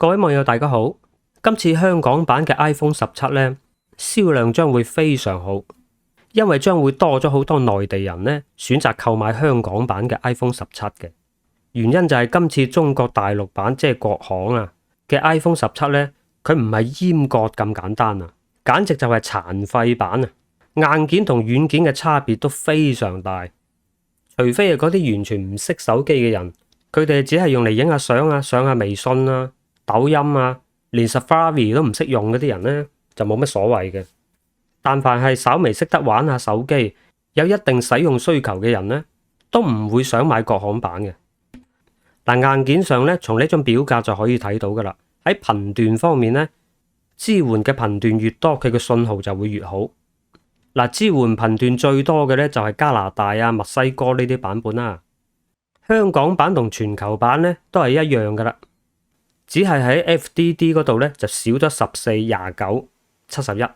各位網友大家好，今次香港版嘅 iPhone 17呢，銷量將會非常好，因為將會多咗好多內地人呢選擇購買香港版嘅 iPhone 17嘅。原因就係今次中國大陸版即係國行嘅 iPhone 17呢，佢唔係閹割咁簡單簡直就係殘廢版硬件同軟件嘅差別都非常大。除非係嗰啲完全唔識手機嘅人，佢哋只係用嚟影下相上下微信抖音連 Safari 都唔識用嗰啲人呢，就冇乜所謂嘅。但凡係稍微識得玩下手機，有一定使用需求嘅人呢，都唔會想買國行版嘅。但硬件上呢，從呢張表格就可以睇到噶啦。喺頻段方面呢，支援嘅頻段越多，佢嘅信號就會越好。支援頻段最多嘅呢，就係加拿大墨西哥呢啲版本啦。香港版同全球版呢，都係一樣噶啦。只係喺 FDD 嗰度咧就少咗14、29、71，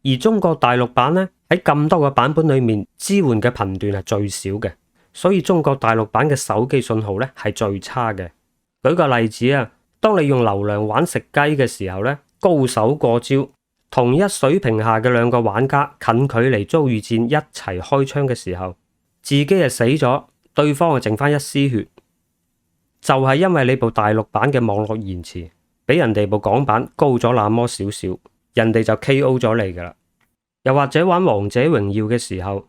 而中國大陸版咧喺咁多個版本裏面支援嘅頻段係最少嘅，所以中國大陸版嘅手機信號咧係最差嘅。舉個例子當你用流量玩食雞嘅時候咧，高手過招，同一水平下嘅兩個玩家近距離遭遇戰一齊開槍嘅時候，自己係死咗，對方係剩翻一絲血。就係因為你部大陸版嘅網絡延遲比人哋部港版高咗那麼少少，人哋就 KO 咗你噶啦。又或者玩王者榮耀嘅時候，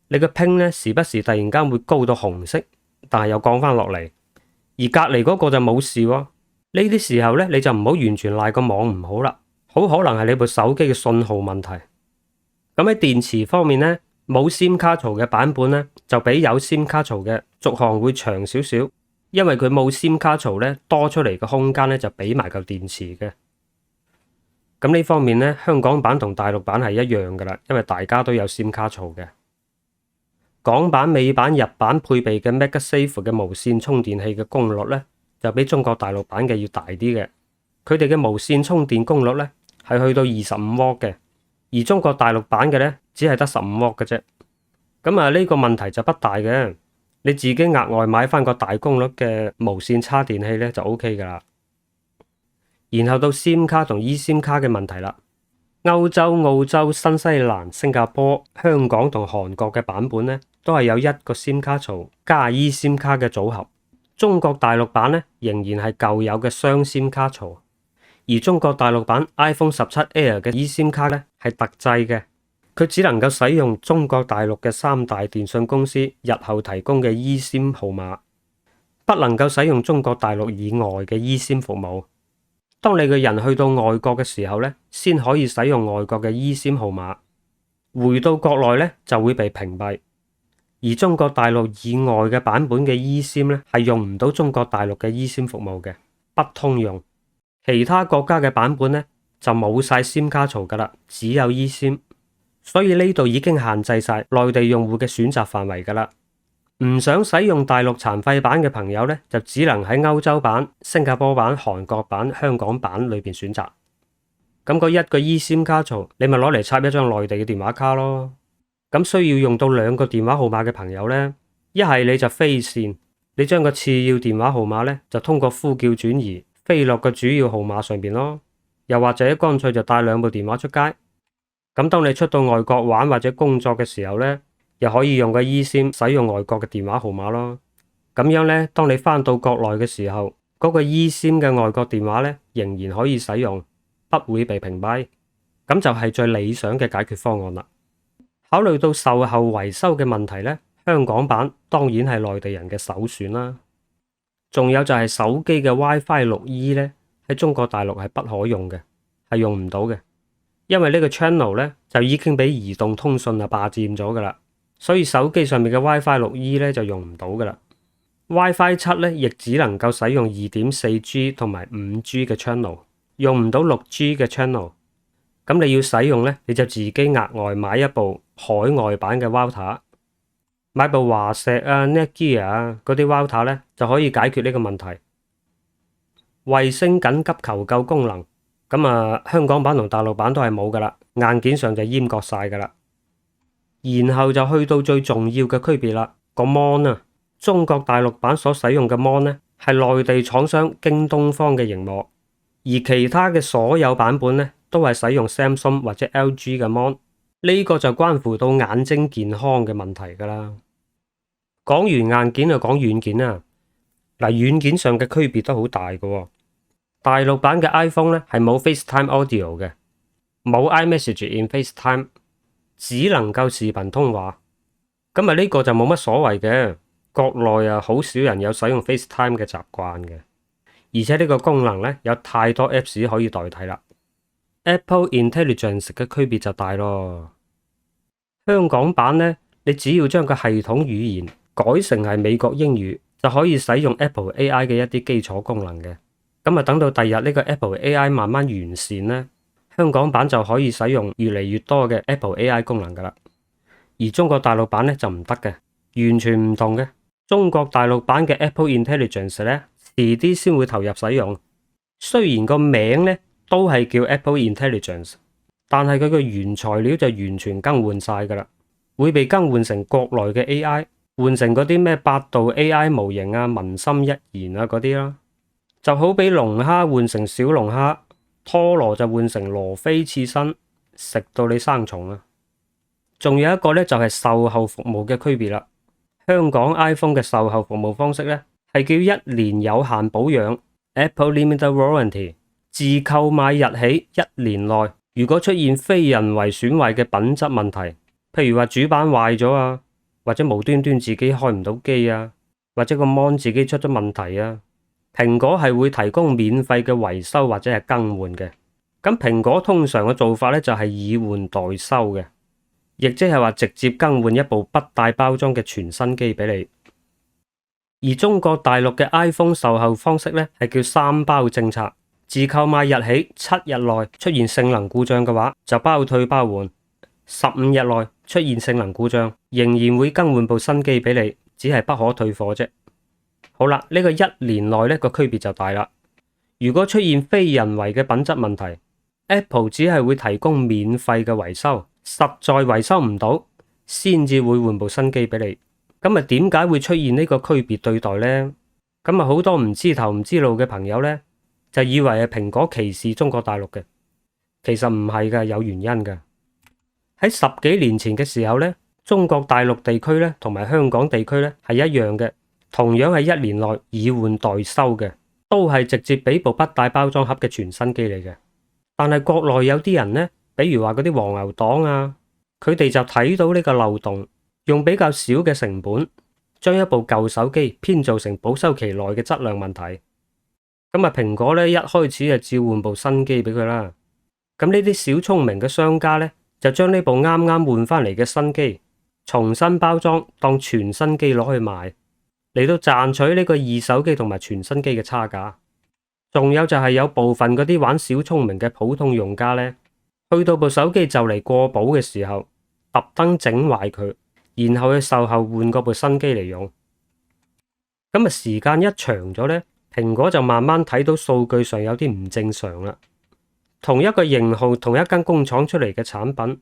你個 ping 呢時不時突然間會高到紅色，但係又降翻落嚟，而隔籬嗰個就冇事喎。呢啲時候呢，你就唔好完全賴個網唔好啦，好可能係你部手機嘅信號問題。咁喺電池方面呢，冇 SIM 卡槽嘅版本呢，就比有 SIM 卡槽嘅續航會長少少。因為佢冇 SIM 卡槽咧，多出嚟嘅空間咧就俾埋嚿電池嘅。咁呢方面咧，香港版同大陸版係一樣噶啦，因為大家都有 SIM 卡槽嘅。港版、美版、日版配備嘅 MagSafe 嘅無線充電器嘅功率咧，就比中國大陸版嘅要大啲嘅。佢哋嘅無線充電功率咧係去到25W嘅，而中國大陸版嘅咧只係得15W嘅啫。咁呢個問題就不大嘅。你自己額外買翻個大功率嘅無線叉電器咧就 OK 噶啦。然後到 SIM 卡同 eSIM 卡嘅問題啦。歐洲、澳洲、新西蘭、新加坡、香港同韓國嘅版本咧都係有一個 SIM 卡槽加 eSIM 卡嘅組合。中國大陸版咧仍然係舊有嘅雙 SIM 卡槽，而中國大陸版 iPhone 17 Air 嘅 eSIM 卡咧係特製嘅。佢只能夠使用中國大陸嘅3大電信公司日後提供嘅 eSIM 號碼，不能夠使用中國大陸以外嘅 eSIM 服務。當你嘅人去到外國嘅時候咧，先可以使用外國嘅 eSIM 號碼，回到國內咧就會被屏蔽。而中國大陸以外嘅版本嘅 eSIM 咧係用唔到中國大陸嘅 eSIM 服務嘅，不通用。其他國家嘅版本咧就冇晒 SIM 卡槽噶啦，只有 eSIM。所以呢度已經限制晒內地用戶嘅選擇範圍噶啦，唔想使用大陸殘廢版嘅朋友呢，就只能喺歐洲版、新加坡版、韓國版、香港版裏邊選擇。咁嗰一個 eSIM 卡槽，你咪攞嚟插一張內地嘅電話卡咯。咁需要用到2個電話號碼嘅朋友呢，一係你就飛線，你將個次要電話號碼呢，就通過呼叫轉移飛落個主要號碼上邊咯。又或者乾脆就帶2部電話出街。咁當你出到外國玩或者工作嘅時候呢，又可以用個 eSIM 使用外國嘅電話號碼咯。咁樣呢，當你返到國內嘅時候，嗰個 eSIM 嘅外國電話呢，仍然可以使用，不會被屏蔽。咁就係最理想嘅解決方案啦。考慮到售後維修嘅問題呢，香港版當然係內地人嘅首選啦。仲有就係手機嘅 WiFi 6E 呢，喺中國大陸係不可用嘅，係用唔到嘅。因為呢個 channel 咧就已經俾移動通訊霸佔咗噶啦，所以手機上面嘅 WiFi 6E 咧就用唔到噶啦。WiFi 7咧亦只能夠使用 2.4G 同埋 5G 嘅 channel， 用唔到 6G 嘅 channel。咁你要使用咧，你就自己額外買一部海外版嘅 router， 買部華碩Netgear 嗰啲 router 咧就可以解決呢個問題。衛星緊急求救功能。咁香港版同大陸版都係冇噶啦，硬件上就閹割晒噶啦。然後就去到最重要嘅區別啦，個 mon 中國大陸版所使用嘅 mon 咧係內地廠商京東方嘅螢幕，而其他嘅所有版本咧都係使用 Samsung 或者 LG 嘅 mon， 呢個就關乎到眼睛健康嘅問題噶啦。講完硬件就講軟件啦。嗱，軟件上嘅區別都好大嘅。大陸版嘅 iPhone 咧係冇 FaceTime Audio 嘅，冇 iMessage in FaceTime， 只能夠視頻通話。咁啊呢個就冇乜所謂嘅，國內啊好少人有使用 FaceTime 嘅習慣嘅，而且呢個功能咧有太多 Apps 可以代替啦。Apple Intelligence 嘅區別就大咯。香港版咧，你只要將個系統語言改成係美國英語，就可以使用 Apple AI 嘅一啲基礎功能嘅。咁啊，等到第日呢個 Apple AI 慢慢完善咧，香港版就可以使用越嚟越多嘅 Apple AI 功能噶啦。而中國大陸版咧就唔得嘅，完全唔同嘅。中國大陸版嘅 Apple Intelligence 咧，遲啲先會投入使用。雖然個名咧都係叫 Apple Intelligence， 但係佢個原材料就完全更換晒噶啦，會被更換成國內嘅 AI， 換成嗰啲咩百度 AI 模型啊、文心一言啊嗰啲啦。就好比龍蝦換成小龍蝦，拖羅就換成羅非刺身，食到你生蟲啊！仲有一個咧就係售後服務嘅區別啦。香港 iPhone 嘅售後服務方式咧係叫1年有限保養 Apple Limited Warranty， 自購買日起1年內，如果出現非人為損壞嘅品質問題，譬如話主板壞咗啊，或者無端端自己開唔到機啊，或者個 mon 自己出咗問題啊，蘋果係會提供免費嘅維修或者係更換嘅。咁蘋果通常嘅做法咧就係以換代收嘅，亦即係話直接更換一部不帶包裝嘅全新機俾你。而中國大陸嘅 iPhone 售後方式咧係叫3包政策，自購買日起7日內出現性能故障嘅話就包退包換，15日內出現性能故障仍然會更換部新機俾你，只係不可退貨啫。好啦，呢個1年內呢個區別就大啦。如果出現非人為嘅品質問題， Apple 只係會提供免費嘅維修，實在維修唔到先至會換部新機俾你。咁啊點解會出現呢個區別對待呢？咁啊好多唔知頭唔知路嘅朋友呢，就以為係蘋果歧視中國大陸嘅，其實唔係噶，有原因噶。喺10幾年前嘅時候呢，中國大陸地區呢同埋香港地區呢係一樣嘅。同樣係1年內以換代收嘅，都係直接俾部不帶包裝盒嘅全新機嚟嘅。但係國內有啲人呢，比如話嗰啲黃牛黨啊，佢哋就睇到呢個漏洞，用比較少嘅成本，將一部舊手機編造成保修期內嘅質量問題。咁啊，蘋果呢一開始就照換部新機俾佢啦。咁呢啲小聰明嘅商家呢，就將呢部啱啱換翻嚟嘅新機重新包裝，當全新機攞去賣，嚟到賺取呢個二手機同埋全新機嘅差價。仲有就係有部分嗰啲玩小聰明嘅普通用家呢，去到部手機就嚟過保嘅時候，特登整壞佢，然後去售後換嗰部新機嚟用。咁啊，時間一長咗呢，蘋果就慢慢睇到數據上有啲唔正常啦。同一個型號、同一間工廠出嚟嘅產品，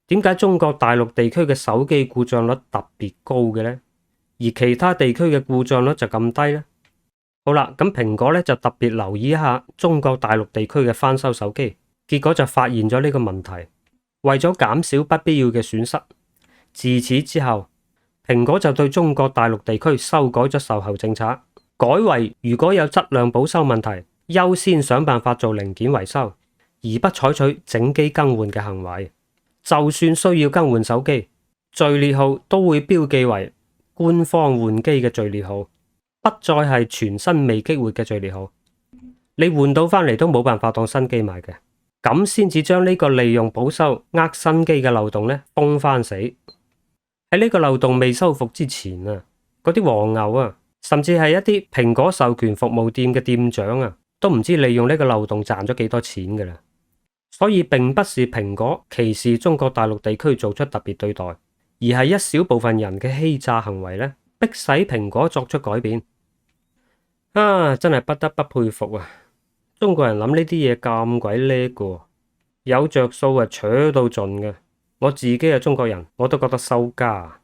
點解中國大陸地區嘅手機故障率特別高嘅呢？而其他地區嘅故障率就咁低呢？好啦，咁蘋果咧就特別留意一下中國大陸地區嘅翻修手機，結果就發現咗呢個問題。為咗減少不必要嘅損失，自此之後，蘋果就對中國大陸地區修改咗售後政策，改為如果有質量保修問題，優先想辦法做零件維修，而不採取整機更換嘅行為。就算需要更換手機，序列號都會標記為官方換機嘅序列號，不再係全新未激活嘅序列號。你換到翻嚟都冇辦法當新機賣嘅，咁先至將呢個利用保修呃新機嘅漏洞咧封翻死。喺呢個漏洞未修復之前啊，嗰啲黃牛啊，甚至係一啲蘋果授權服務店嘅店長啊，都唔知利用呢個漏洞賺咗幾多錢噶啦。所以並不是蘋果歧視中國大陸地區做出特別對待，而係一小部分人嘅欺詐行為咧，迫使蘋果作出改變。啊，真係不得不佩服啊！中國人諗呢啲嘢咁鬼叻噶，有着數啊，扯到盡嘅。我自己係中國人，我都覺得收家，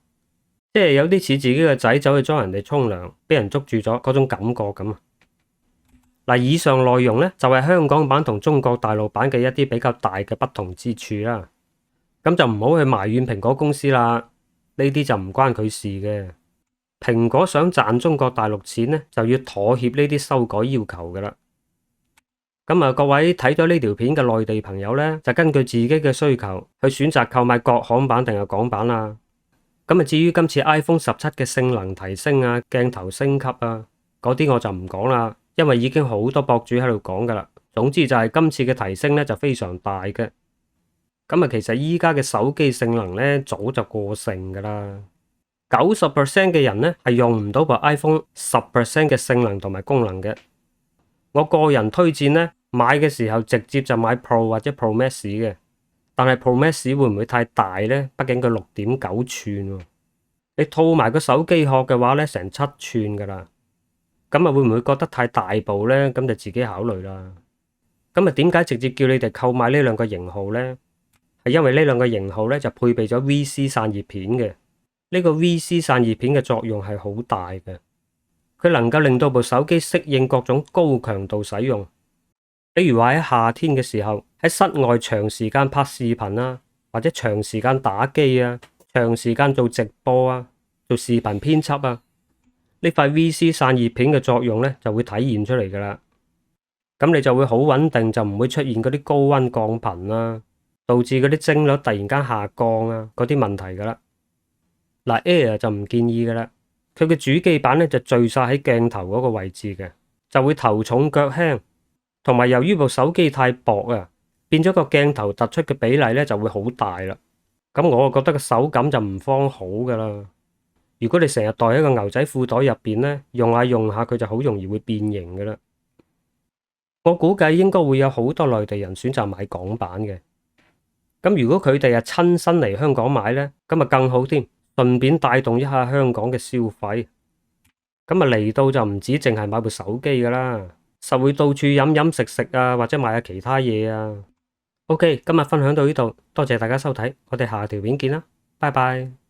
即係有啲似自己嘅仔走去裝人哋沖涼，俾人捉住咗嗰種感覺咁啊！嗱，以上內容咧就係香港版同中國大陸版嘅一啲比較大嘅不同之處啦。咁就唔好去埋怨蘋果公司啦，呢啲就唔關佢事嘅。蘋果想賺中國大陸錢咧，就要妥協呢啲修改要求噶啦。咁啊，各位睇咗呢條片嘅內地朋友咧，就根據自己嘅需求去選擇購買國行版定係港版啦。咁啊，至於今次 iPhone 17嘅性能提升啊、鏡頭升級啊嗰啲，我就唔講啦。因為已經好多博主喺度講噶啦，總之就係今次嘅提升咧就非常大嘅。咁啊，其實依家嘅手機性能咧早就過剩噶啦，90% 嘅人咧係用唔到部 iPhone 10% 嘅性能同埋功能嘅。我個人推薦咧買嘅時候直接就買 Pro 或者 Pro Max 嘅，但係 Pro Max 會唔會太大咧？畢竟佢6.9寸，你套埋個手機殼嘅話咧成7寸噶啦。咁啊，會唔會覺得太大部呢？咁就自己考慮啦。咁啊，點解直接叫你哋購買呢兩個型號呢？係因為呢兩個型號咧就配備咗 VC 散熱片嘅。呢個 VC 散熱片嘅作用係好大嘅，佢能夠令到部手機適應各種高強度使用。比如話喺夏天嘅時候，喺室外長時間拍視頻啊，或者長時間打機啊，長時間做直播啊，做視頻編輯啊。呢塊 VC 散熱片嘅作用咧就會體現出嚟噶啦，咁你就會好穩定，就唔會出現嗰啲高溫降頻啊，導致嗰啲幀率突然間下降啊嗰啲問題噶啦。嗱 Air 就唔建議噶啦，佢嘅主機板咧就聚晒喺鏡頭嗰個位置嘅，就會頭重腳輕，同埋由於部手機太薄啊，變咗個鏡頭突出嘅比例咧就會好大啦。咁我覺得個手感就唔方好噶啦。如果你成日袋喺個牛仔褲袋入邊咧，用下用下佢就好容易會變形噶啦。我估計應該會有好多內地人選擇買港版嘅。咁如果佢哋係親身嚟香港買咧，咁啊更好添，順便帶動一下香港嘅消費。咁啊嚟到就唔止淨係買部手機噶啦，實會到處飲飲食食啊，或者買下其他嘢啊。OK，今日分享到呢度，多謝大家收睇，我哋下條片見啦，拜拜。